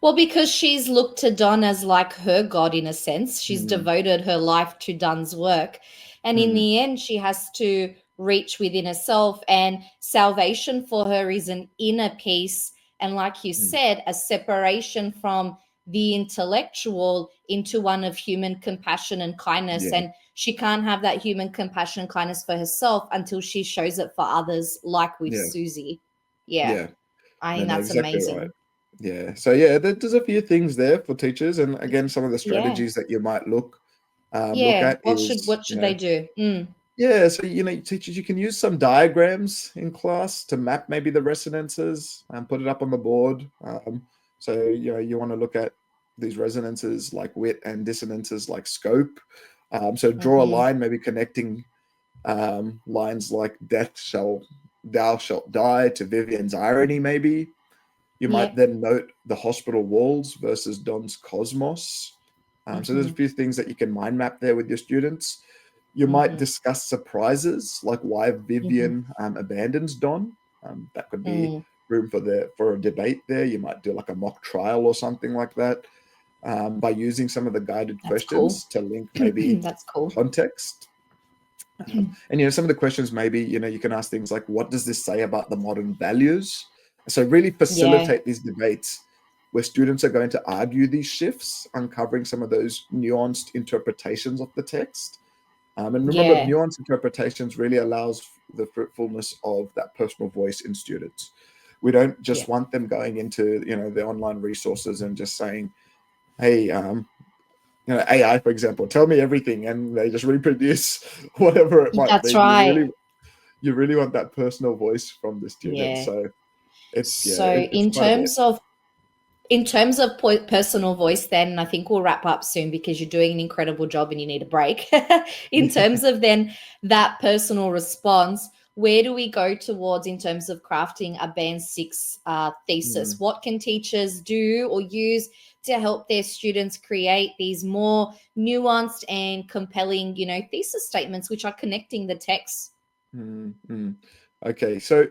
Well, because she's looked to Donne as like her God in a sense. She's Mm, devoted her life to Donne's work. And in mm, the end, she has to reach within herself. And salvation for her is an inner peace. And like you mm. said, a separation from the intellectual into one of human compassion and kindness. Yeah, And she can't have that human compassion and kindness for herself until she shows it for others, like with yeah, Susie. Yeah, yeah. I No, think no, that's exactly right. amazing. Yeah. So yeah, there's a few things there for teachers, and again, some of the Yeah. strategies that you might look Yeah. at is, What should they do? yeah. So teachers, you can use some diagrams in class to map maybe the resonances and put it up on the board. So you want to look at these resonances like wit and dissonances like scope. So draw a Mm-hmm. line, maybe connecting lines like thou shalt die to Vivian's irony, maybe. You Yeah. might then note the hospital walls versus Don's cosmos. So there's a Mm-hmm. few things that you can mind map there with your students. You might Mm-hmm. discuss surprises, like why Mm-hmm. Vivian abandons Don. That could be Mm. room for a debate there. You might do like a mock trial or something like that, by using some of the guided That's cool. questions to link maybe That's cool. context. And some of the questions maybe you can ask things like, what does this say about the modern values? So really Yeah. facilitate these debates where students are going to argue these shifts, uncovering some of those nuanced interpretations of the text. And remember, Yeah. nuanced interpretations really allows the fruitfulness of that personal voice in students. We don't Yeah. just want them going into the online resources and just saying, hey, AI, for example, tell me everything, and they just reproduce whatever it might be. That's right. You really want that personal voice from the student. Yeah. So So it's quite a bit. in terms of personal voice, then I think we'll wrap up soon because you're doing an incredible job and you need a break. In terms of then that personal response, where do we go towards in terms of crafting a band 6 thesis? Mm, What can teachers do or use to help their students create these more nuanced and compelling, thesis statements, which are connecting the text? mm, mm. Okay, so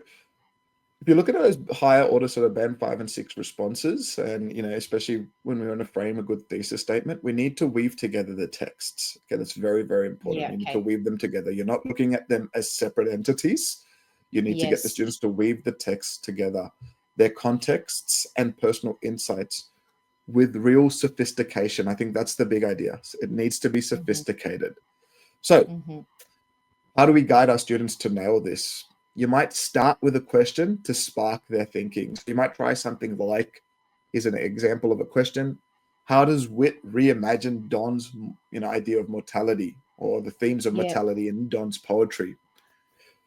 if you look at those higher order sort of band 5 and 6 responses, and especially when we want to frame a good thesis statement, we need to weave together the texts. Okay, that's very, very important. Yeah. You need to Okay. weave them together. You're not looking at them as separate entities. You need to get the Yes. students to weave the text together, their contexts and personal insights with real sophistication. I think that's the big idea. It needs to be sophisticated. So Mm-hmm. how do we guide our students to nail this? You might start with a question to spark their thinking. So you might try something like, here's an example of a question. How does wit reimagine Don's idea of mortality, or the themes of Yeah. mortality in Don's poetry?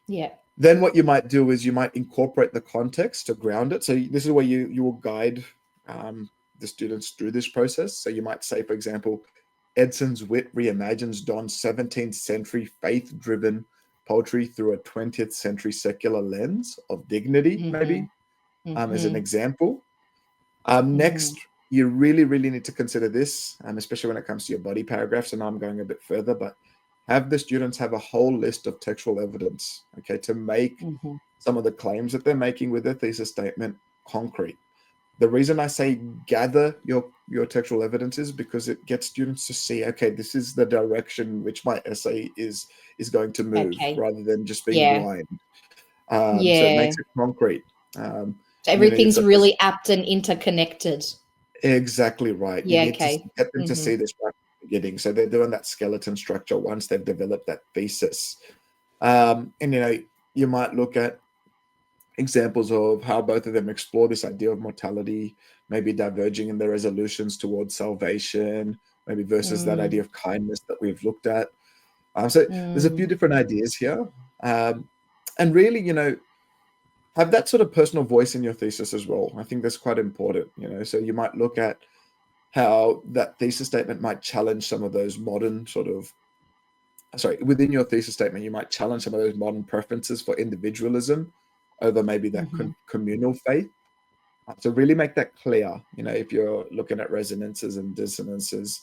Yeah. Then what you might do is you might incorporate the context to ground it. So this is where you will guide the students through this process. So you might say, for example, Edson's wit reimagines Don's 17th century faith-driven poetry through a 20th century secular lens of dignity, Mm-hmm. maybe, as an Mm-hmm. example. Mm-hmm. Next, you really, really need to consider this, especially when it comes to your body paragraphs. And I'm going a bit further, but have the students have a whole list of textual evidence, okay, to make Mm-hmm. some of the claims that they're making with their thesis statement concrete. The reason I say gather your textual evidence is because it gets students to see, okay, this is the direction which my essay is going to move, Okay. rather than just being Yeah. blind. So it Yeah. makes it concrete. So You've everything's got this. really apt and interconnected. Exactly right. You Yeah. need to Okay. get them to Mm-hmm. see this right at the beginning. So they're doing that skeleton structure once they've developed that thesis. And you might look at examples of how both of them explore this idea of mortality, maybe diverging in their resolutions towards salvation, maybe versus that idea Mm, of kindness that we've looked at. So there's a few mm, different ideas here. And really, have that sort of personal voice in your thesis as well. I think that's quite important, So you might look at how that thesis statement might challenge some of those modern within your thesis statement, you might challenge some of those modern preferences for individualism over maybe that mhm. communal faith. So really make that clear, if you're looking at resonances and dissonances.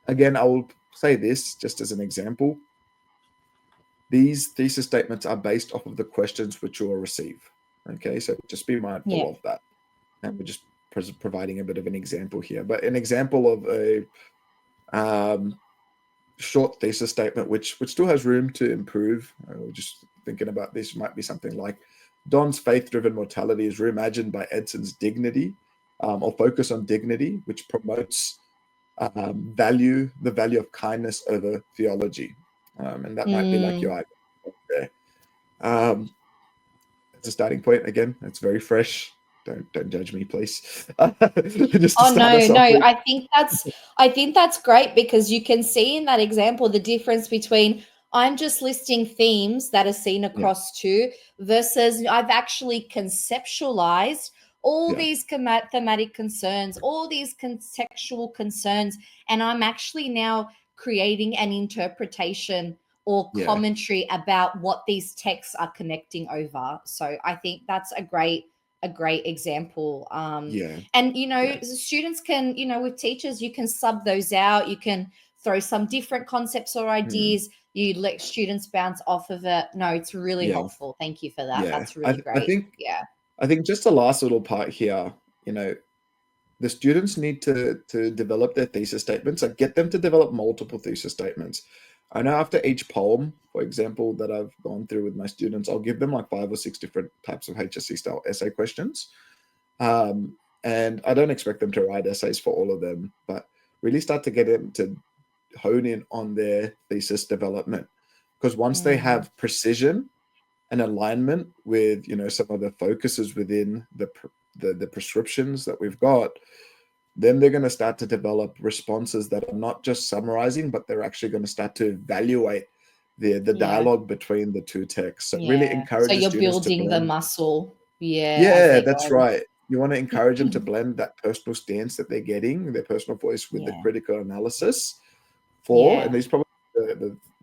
Again, I will say this just as an example. these thesis statements are based off of the questions which you will receive. Okay, so just be mindful of that. And we're just providing a bit of an example here, but an example of a short thesis statement which still has room to improve. Just thinking about this might be something like Donne's faith-driven mortality is reimagined by Edson's dignity, or focus on dignity, which promotes the value of kindness over theology, and that might be like your idea there. As a starting point, again, it's very fresh. Don't judge me, please. Just no. I think that's great, because you can see in that example the difference between I'm just listing themes that are seen across two versus I've actually conceptualized all these thematic concerns, all these contextual concerns, and I'm actually now creating an interpretation or commentary about what these texts are connecting over. So I think that's a great example. And students can, with teachers, you can sub those out, you can throw some different concepts or ideas, you let students bounce off of it. No, it's really helpful. Thank you for that. That's really great. I think just the last little part here, the students need to develop their thesis statements and get them to develop multiple thesis statements. I know after each poem, for example, that I've gone through with my students, I'll give them like 5 or 6 different types of HSC style essay questions. And I don't expect them to write essays for all of them, but really start to get them to hone in on their thesis development. Because once they have precision and alignment with, some of the focuses within the prescriptions that we've got, then they're going to start to develop responses that are not just summarizing, but they're actually going to start to evaluate the dialogue between the two texts. So it really encourages students. So you're building the muscle. Yeah, that's right. You want to encourage them to blend that personal stance that they're getting, their personal voice, with the critical analysis and these probably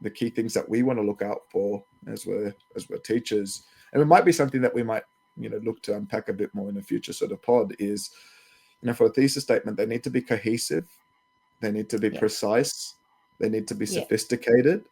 the key things that we want to look out for as we're teachers. And it might be something that we might, look to unpack a bit more in a future sort of pod is, for a thesis statement, they need to be cohesive, they need to be precise, they need to be sophisticated,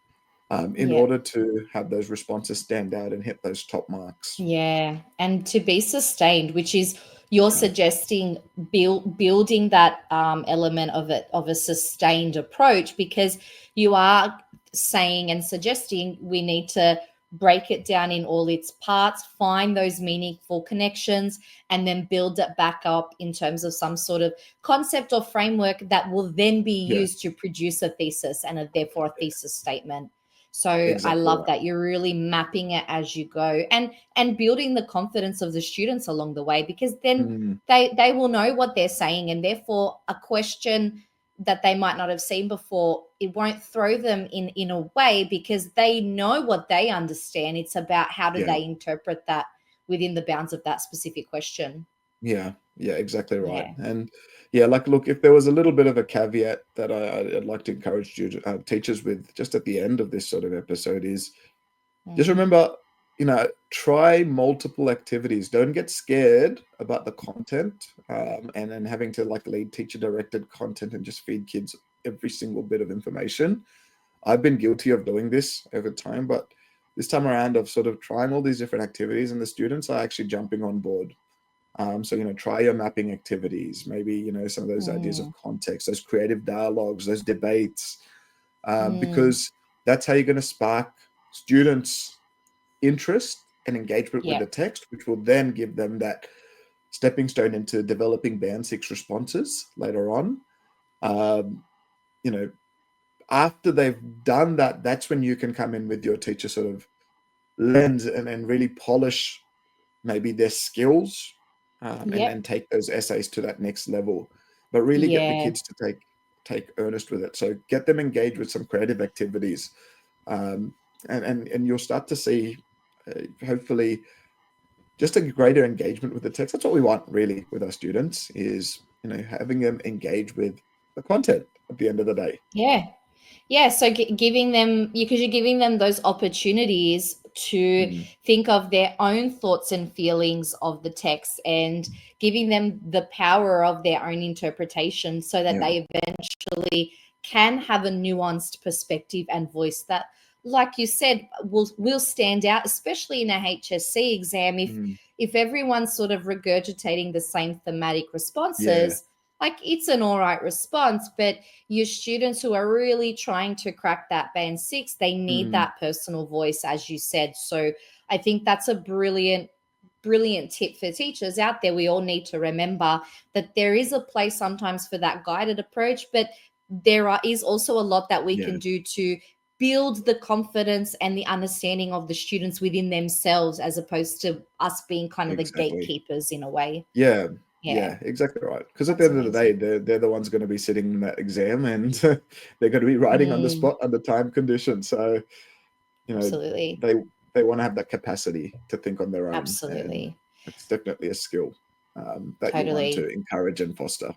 in order to have those responses stand out and hit those top marks. Yeah, and to be sustained, which is you're suggesting building that element of a sustained approach, because you are saying and suggesting we need to break it down in all its parts, find those meaningful connections, and then build it back up in terms of some sort of concept or framework that will then be used to produce a thesis and therefore a thesis statement. So I love that you're really mapping it as you go and building the confidence of the students along the way, because then they will know what they're saying, and therefore a question that they might not have seen before, it won't throw them in a way, because they know what they understand. It's about how do they interpret that within the bounds of that specific question. Yeah, exactly right. And look, if there was a little bit of a caveat that I'd like to encourage teachers with just at the end of this sort of episode is just remember, try multiple activities. Don't get scared about the content and then having to lead teacher directed content and just feed kids every single bit of information. I've been guilty of doing this over time, but this time around of sort of trying all these different activities, and the students are actually jumping on board. So, try your mapping activities, maybe, some of those ideas of context, those creative dialogues, those debates, because that's how you're going to spark students' interest and engagement with the text, which will then give them that stepping stone into developing band 6 responses later on. After they've done that, that's when you can come in with your teacher sort of lens and really polish maybe their skills and take those essays to that next level, but really get the kids to take earnest with it. So get them engaged with some creative activities, and you'll start to see hopefully just a greater engagement with the text. That's what we want really with our students, is having them engage with the content at the end of the day. So giving them, because you're giving them those opportunities to think of their own thoughts and feelings of the text, and giving them the power of their own interpretation, so that they eventually can have a nuanced perspective and voice that like you said, will stand out, especially in a HSC exam. If everyone's sort of regurgitating the same thematic responses, like it's an all right response, but your students who are really trying to crack that band 6, they need that personal voice, as you said. So I think that's a brilliant tip for teachers out there. We all need to remember that there is a place sometimes for that guided approach, but there is also a lot that we can do to build the confidence and the understanding of the students within themselves, as opposed to us being kind of the gatekeepers in a way. Yeah, exactly right. Because at the end of the day, they're the ones going to be sitting in that exam, and they're going to be writing on the spot under time conditions. So, you know, absolutely, they want to have that capacity to think on their own. Absolutely, and it's definitely a skill that you want to encourage and foster.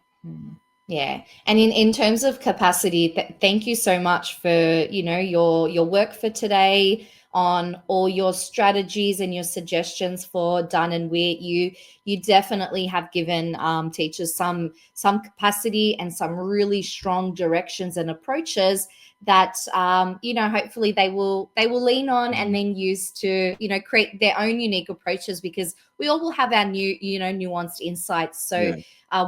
Yeah. And in terms of capacity, thank you so much for, your work for today, on all your strategies and your suggestions for Donne and Witt. You definitely have given teachers some capacity and some really strong directions and approaches that hopefully they will lean on and then use to create their own unique approaches, because we all will have our new nuanced insights. So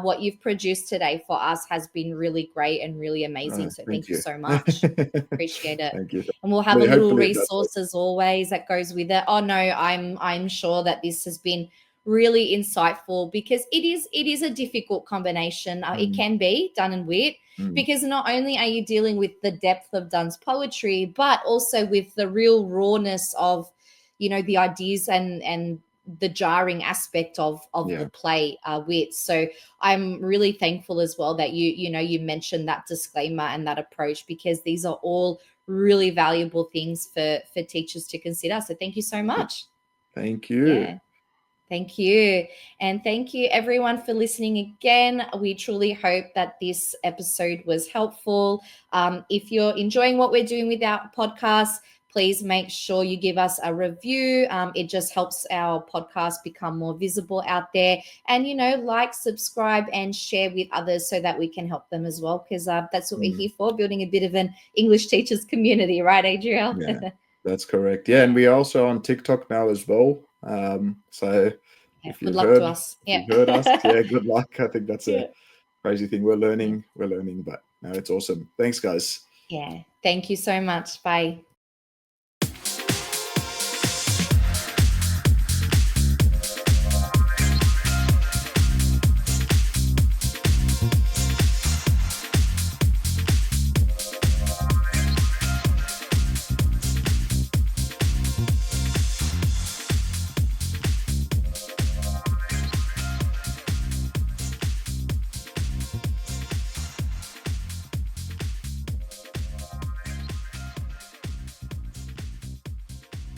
what you've produced today for us has been really great and really amazing. So thank you so much. Appreciate it. Thank you. And we'll have a little resource as always that goes with it. Oh no, I'm sure that this has been really insightful, because it is a difficult combination. It can be Donne and Witt, because not only are you dealing with the depth of Donne's poetry, but also with the real rawness of the ideas and the jarring aspect of the play Witt. So I'm really thankful as well that you mentioned that disclaimer and that approach, because these are all really valuable things for teachers to consider. So thank you so much. Thank you. Yeah. Thank you. And thank you everyone for listening again. We truly hope that this episode was helpful. If you're enjoying what we're doing with our podcast, please make sure you give us a review. It just helps our podcast become more visible out there. And, like, subscribe and share with others so that we can help them as well, because that's what we're here for, building a bit of an English teachers community. Right, Adriel? Yeah, that's correct. Yeah, and we're also on TikTok now as well. So if you've heard us, good luck. I think that's a crazy thing. We're learning, but no, it's awesome. Thanks, guys. Yeah, thank you so much. Bye.